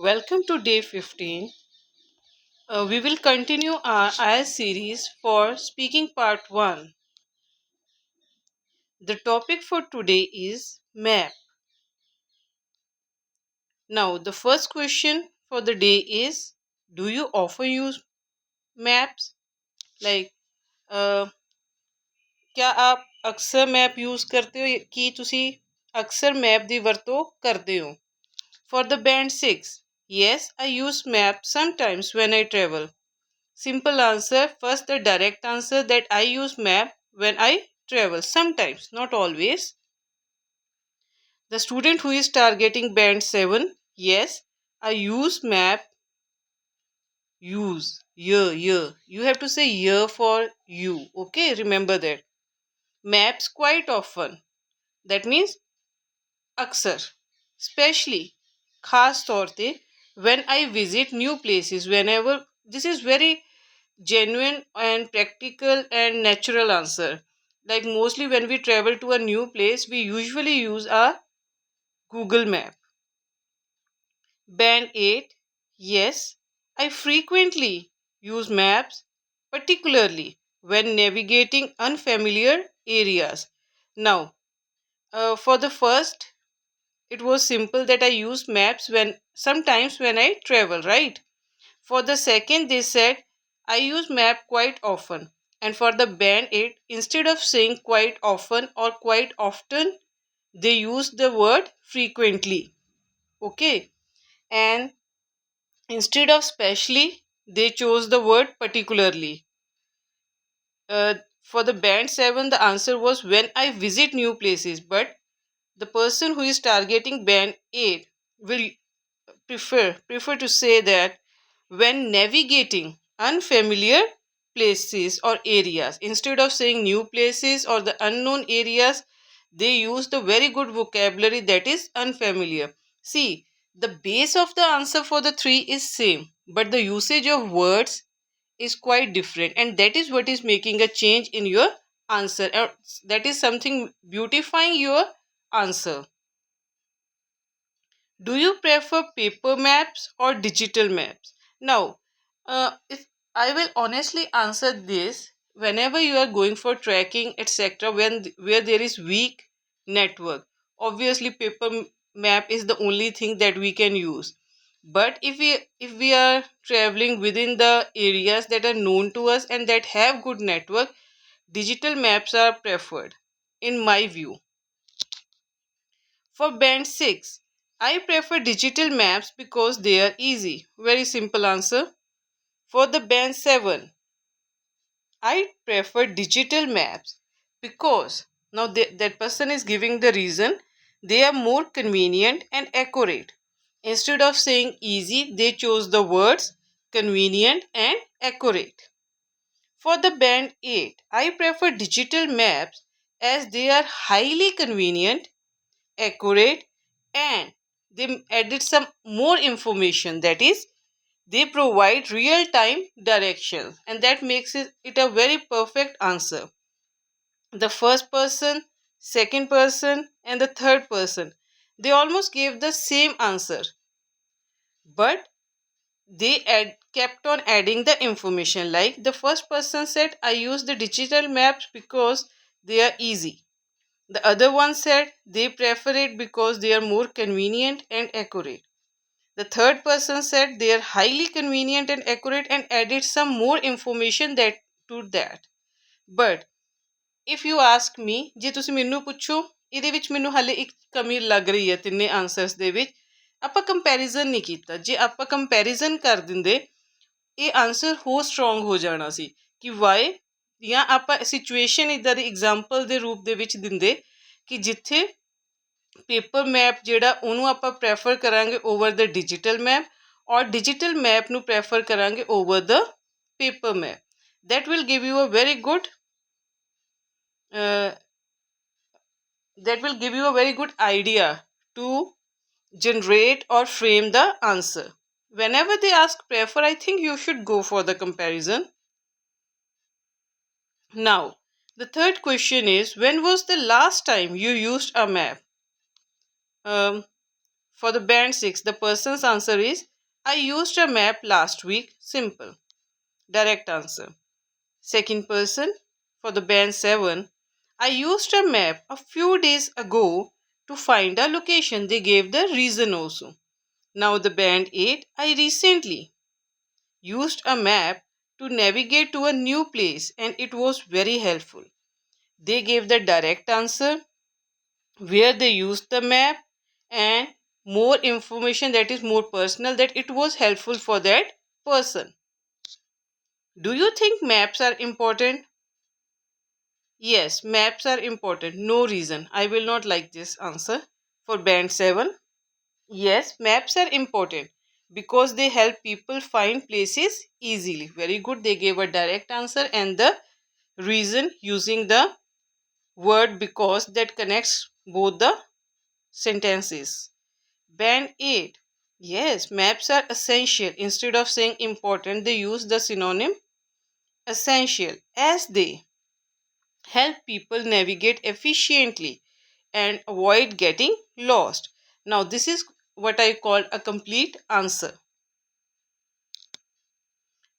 Welcome to day 15. We will continue our IELTS series for speaking part 1. The topic for today is map. Now, the first question for the day is, do you often use maps? Like, क्या आप अक्सर map use करते हो कि ਤੁਸੀਂ ਅਕਸਰ map ਦੀ ਵਰਤੋਂ ਕਰਦੇ ਹੋ? For the band 6, yes, I use maps sometimes when I travel. Simple answer. First, the direct answer that I use map when I travel. Sometimes, not always. The student who is targeting band 7, yes, I use map. Use. Yeah. You have to say yeah for you. Okay, remember that. Maps quite often. That means अक्सर. Especially, खास तौर पे when I visit new places. Whenever, this is very genuine and practical and natural answer. Like mostly when we travel to a new place, we usually use our Google map. Band 8, yes, I frequently use maps, particularly when navigating unfamiliar areas. Now, for the first, it was simple that I use maps when sometimes when I travel, right? For the second, they said I use map quite often. And for the band 8, instead of saying quite often or quite often, they use the word frequently. Okay. And instead of specially, they chose the word particularly. For the band 7, the answer was when I visit new places. But the person who is targeting band 8 will prefer to say that when navigating unfamiliar places or areas. Instead of saying new places or the unknown areas, they use the very good vocabulary that is unfamiliar. See, the base of the answer for the three is same, but the usage of words is quite different, and that is what is making a change in your answer, or that is something beautifying your answer. Do you prefer paper maps or digital maps? Now, if I will honestly answer this, whenever you are going for tracking, etc., where there is weak network, obviously map is the only thing that we can use. But if we are traveling within the areas that are known to us and that have good network, digital maps are preferred, in my view. For band 6, I prefer digital maps because they are easy. Very simple answer. For the band 7, I prefer digital maps because now that person is giving the reason they are more convenient and accurate. Instead of saying easy, they chose the words convenient and accurate. For the band 8, I prefer digital maps as they are highly convenient, accurate, and they added some more information, that is they provide real time directions, and that makes it a very perfect answer. The first person, second person, and the third person, they almost gave the same answer, but they kept on adding the information. Like the first person said, I use the digital maps because they are easy. The other one said they prefer it because they are more convenient and accurate. The third person said they are highly convenient and accurate and added some more information that to that. But if you ask me, ਜੇ ਤੁਸੀਂ ਮੈਨੂੰ ਪੁੱਛੋ, ਇਹਦੇ ਵਿੱਚ ਮੈਨੂੰ ਹਾਲੇ ਇੱਕ ਕਮੀ ਲੱਗ ਰਹੀ ਹੈ ਤਿੰਨੇ ਆਨਸਰਸ ਦੇ ਵਿੱਚ। ਆਪਾਂ ਕੰਪੈਰੀਜ਼ਨ ਨਹੀਂ ਕੀਤਾ। ਜੇ ਆਪਾਂ ਕੰਪੈਰੀਜ਼ਨ ਕਰ ਦਿੰਦੇ, ਇਹ ਆਨਸਰ ਹੋਰ ਸਟਰੋਂਗ ਹੋ ਜਾਣਾ ਸੀ ਕਿ ਵਾਈ, ਜਾਂ ਆਪਾਂ ਸਿਚੁਏਸ਼ਨ ਇੱਦਾਂ ਦੀ ਐਗਜ਼ਾਮਪਲ ਦੇ ਰੂਪ ਦੇ ਵਿੱਚ ਦਿੰਦੇ ਕਿ ਜਿੱਥੇ ਪੇਪਰ ਮੈਪ ਜਿਹੜਾ ਉਹਨੂੰ ਆਪਾਂ ਪ੍ਰੈਫਰ ਕਰਾਂਗੇ ਓਵਰ ਦ ਡਿਜੀਟਲ ਮੈਪ, ਔਰ ਡਿਜੀਟਲ ਮੈਪ ਨੂੰ ਪ੍ਰੈਫਰ ਕਰਾਂਗੇ over the paper map. that will give you a very good idea to generate or frame the answer. Whenever they ask prefer, I think you should go for the comparison. Now, the third question is, when was the last time you used a map? For the band 6, the person's answer is, I used a map last week. Simple. Direct answer. Second person, for the band 7, I used a map a few days ago to find a location. They gave the reason also. Now the band 8, I recently used a map to navigate to a new place and it was very helpful. They gave the direct answer, where they used the map, and more information that is more personal, that it was helpful for that person. Do you think maps are important? Yes, maps are important. No reason. I will not like this answer. For band 7, yes, maps are important because they help people find places easily. Very good. They gave a direct answer and the reason using the word because that connects both the sentences. Band 8. Yes, maps are essential. Instead of saying important, they use the synonym essential, as they help people navigate efficiently and avoid getting lost. Now, this is what I call a complete answer.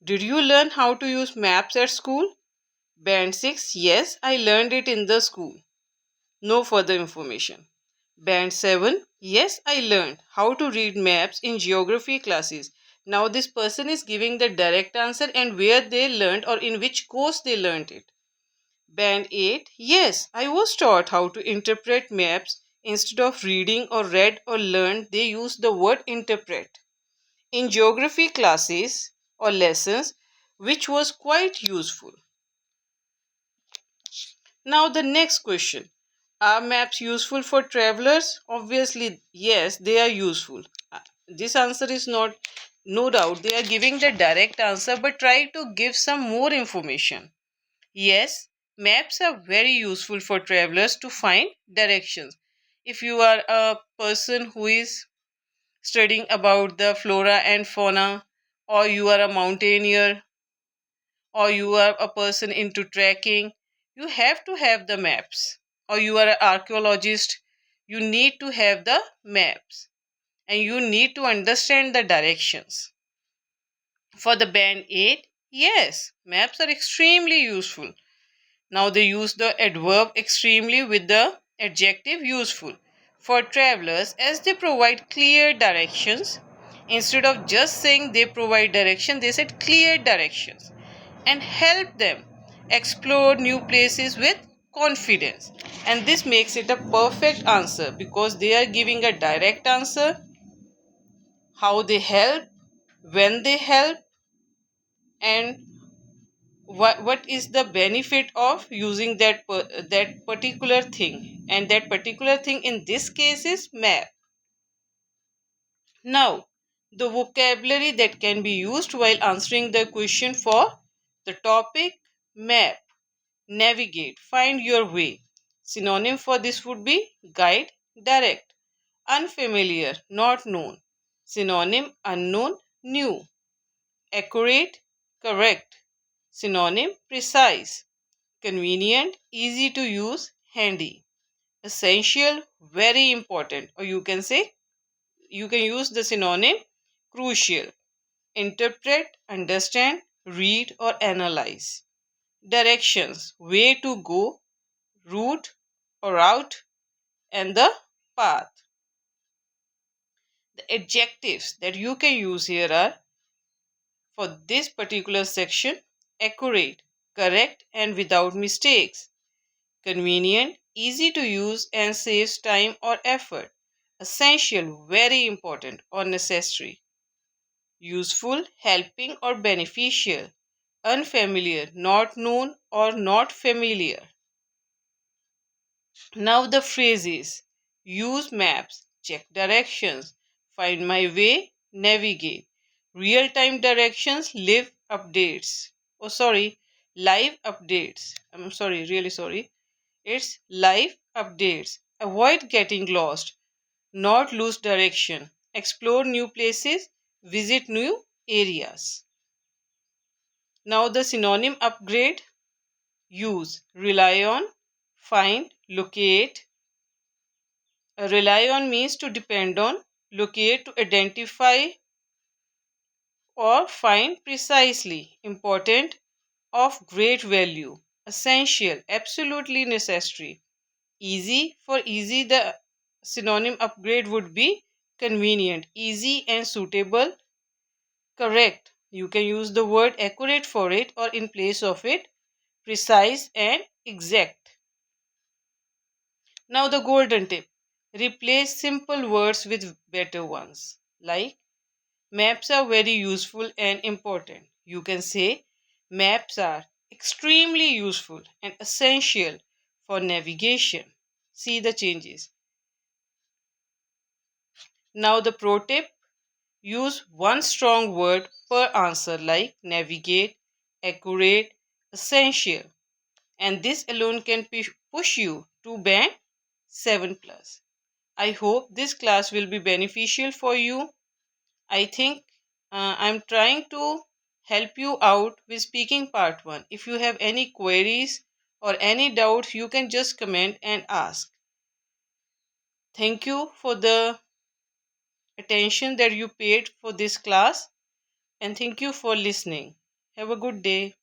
Did you learn how to use maps at school? Band 6. Yes, I learned it in the school. No further information. Band 7. Yes, I learned how to read maps in geography classes. Now, this person is giving the direct answer and where they learned or in which course they learned it. Band 8. Yes, I was taught how to interpret maps. Instead of reading or read or learned, they use the word interpret in geography classes or lessons, which was quite useful. Now, the next question. Are maps useful for travelers? Obviously, yes, they are useful. This answer is not, no doubt, they are giving the direct answer, but try to give some more information. Yes, maps are very useful for travelers to find directions. If you are a person who is studying about the flora and fauna, or you are a mountaineer, or you are a person into trekking, you have to have the maps. Or you are an archaeologist, you need to have the maps and you need to understand the directions. For the band 8, yes, maps are extremely useful. Now they use the adverb extremely with the adjective useful for travelers as they provide clear directions. Instead of just saying they provide direction, they said clear directions and help them explore new places with confidence. And this makes it a perfect answer because they are giving a direct answer, how they help, when they help, and what is the benefit of using that particular thing, and that particular thing in this case is map. Now, the vocabulary that can be used while answering the question for the topic: map, navigate, find your way. Synonym for this would be guide, direct. Unfamiliar, not known. Synonym unknown, new. Accurate, correct. Synonym precise. Convenient, easy to use, handy. Essential, very important, or you can say, you can use the synonym crucial. Interpret, understand, read, or analyze. Directions, way to go, route or route, and the path. The adjectives that you can use here are, for this particular section: accurate, correct, and without mistakes. Convenient, easy to use and saves time or effort. Essential, very important or necessary. Useful, helping or beneficial. Unfamiliar, not known or not familiar. Now the phrases: use maps, check directions, find my way, navigate. Real time directions, live updates. Oh, sorry, live updates. I'm sorry, really sorry. It's live updates. Avoid getting lost, not lose direction. Explore new places, visit new areas. Now the synonym upgrade: use, rely on, find, locate. Rely on means to depend on, locate to identify, or find precisely, important, of great value, essential, absolutely necessary. Easy, for easy, the synonym upgrade would be convenient, easy and suitable, correct. You can use the word accurate for it or in place of it, precise and exact. Now, the golden tip, replace simple words with better ones. Like, maps are very useful and important. You can say, maps are extremely useful and essential for navigation. See the changes. Now, the pro tip, use one strong word per answer like navigate, accurate, essential, and this alone can push you to band 7 plus. I hope this class will be beneficial for you. I think I'm trying to help you out with speaking part 1. If you have any queries or any doubts, you can just comment and ask. Thank you for the attention that you paid for this class, and thank you for listening. Have a good day.